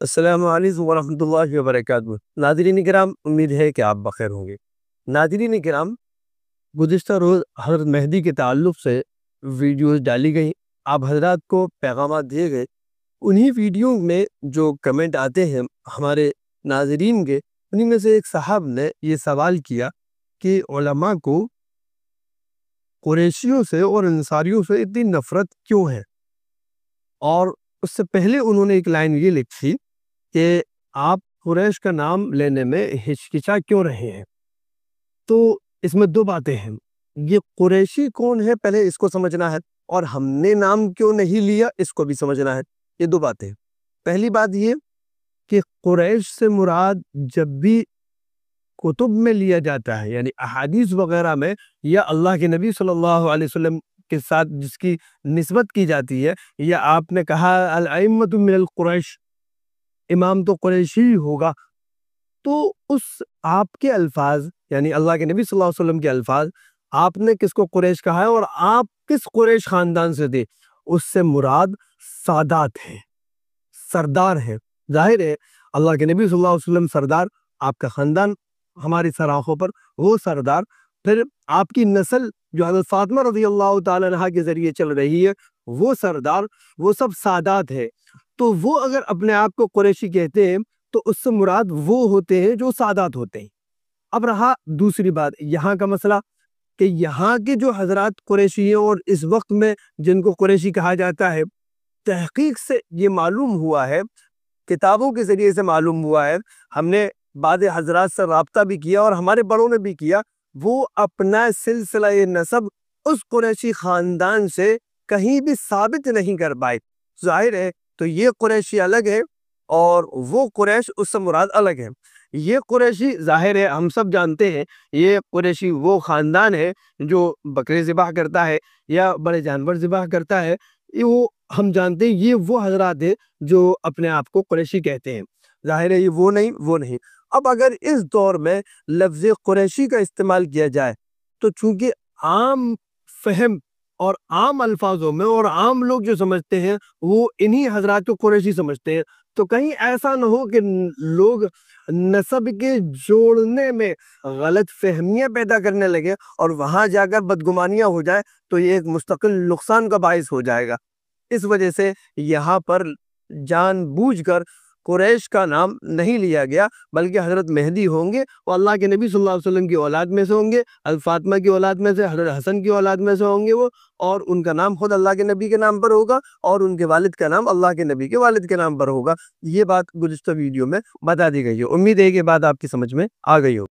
السلام علیکم ورحمۃ اللہ وبرکاتہ۔ ناظرین کرام، امید ہے کہ آپ بخیر ہوں گے۔ ناظرین کرام، گزشتہ روز حضرت مہدی کے تعلق سے ویڈیوز ڈالی گئی، آپ حضرات کو پیغامات دیے گئے۔ انہی ویڈیو میں جو کمنٹ آتے ہیں ہمارے ناظرین کے، انہی میں سے ایک صاحب نے یہ سوال کیا کہ علماء کو قریشیوں سے اور انصاریوں سے اتنی نفرت کیوں ہے، اور اس سے پہلے انہوں نے ایک لائن یہ لکھی کہ آپ قریش کا نام لینے میں ہچکچا کیوں رہے ہیں۔ تو اس میں دو باتیں ہیں، یہ قریشی کون ہے پہلے اس کو سمجھنا ہے، اور ہم نے نام کیوں نہیں لیا اس کو بھی سمجھنا ہے۔ یہ دو باتیں۔ پہلی بات یہ کہ قریش سے مراد جب بھی کتب میں لیا جاتا ہے، یعنی احادیث وغیرہ میں، یا اللہ کے نبی صلی اللہ علیہ وسلم کے ساتھ جس کی نسبت کی جاتی ہے، یا آپ نے کہا الائمۃ من القریش، امام تو قریشی ہی ہوگا، تو اس آپ کے الفاظ، یعنی اللہ کے نبی صلی اللہ علیہ وسلم کے الفاظ، آپ نے کس کو قریش کہا ہے اور آپ کس قریش خاندان سے تھے، اس سے مراد سادات ہیں، سردار ہیں۔ ظاہر ہے اللہ کے نبی صلی اللہ علیہ وسلم سردار، آپ کا خاندان ہماری سراخوں پر وہ سردار، پھر آپ کی نسل جو حضرت فاطمہ رضی اللہ تعالی عنہا کے ذریعے چل رہی ہے وہ سردار، وہ سب سادات ہے۔ تو وہ اگر اپنے آپ کو قریشی کہتے ہیں تو اس سے مراد وہ ہوتے ہیں جو سادات ہوتے ہیں۔ اب رہا دوسری بات یہاں کا مسئلہ کہ یہاں کے جو حضرات قریشی ہیں اور اس وقت میں جن کو قریشی کہا جاتا ہے، تحقیق سے یہ معلوم ہوا ہے، کتابوں کے ذریعے سے معلوم ہوا ہے، ہم نے بعض حضرات سے رابطہ بھی کیا اور ہمارے بڑوں نے بھی کیا، وہ اپنا سلسلہ نسب اس قریشی خاندان سے کہیں بھی ثابت نہیں کر پائے۔ ظاہر ہے تو یہ قریشی الگ ہے اور وہ قریش اس سے مراد الگ ہے۔ یہ قریشی ظاہر ہے ہم سب جانتے ہیں، یہ قریشی وہ خاندان ہے جو بکرے ذبح کرتا ہے یا بڑے جانور ذبح کرتا ہے، یہ وہ ہم جانتے ہیں، یہ وہ حضرات ہیں جو اپنے آپ کو قریشی کہتے ہیں۔ ظاہر ہے یہ وہ نہیں۔ اب اگر اس دور میں لفظ قریشی کا استعمال کیا جائے تو چونکہ عام فہم اور عام الفاظوں میں اور عام لوگ جو سمجھتے ہیں وہ انہی حضرات کو قریشی سمجھتے ہیں، تو کہیں ایسا نہ ہو کہ لوگ نسب کے جوڑنے میں غلط فہمیاں پیدا کرنے لگے اور وہاں جا کر بدگمانیاں ہو جائے تو یہ ایک مستقل نقصان کا باعث ہو جائے گا۔ اس وجہ سے یہاں پر جان بوجھ کر قریش کا نام نہیں لیا گیا، بلکہ حضرت مہدی ہوں گے وہ اللہ کے نبی صلی اللہ علیہ وسلم کی اولاد میں سے ہوں گے، الفاطمہ کی اولاد میں سے، حضرت حسن کی اولاد میں سے ہوں گے وہ، اور ان کا نام خود اللہ کے نبی کے نام پر ہوگا اور ان کے والد کا نام اللہ کے نبی کے والد کے نام پر ہوگا۔ یہ بات گزشتہ ویڈیو میں بتا دی گئی ہے، امید ہے کہ بات آپ کی سمجھ میں آ گئی ہو۔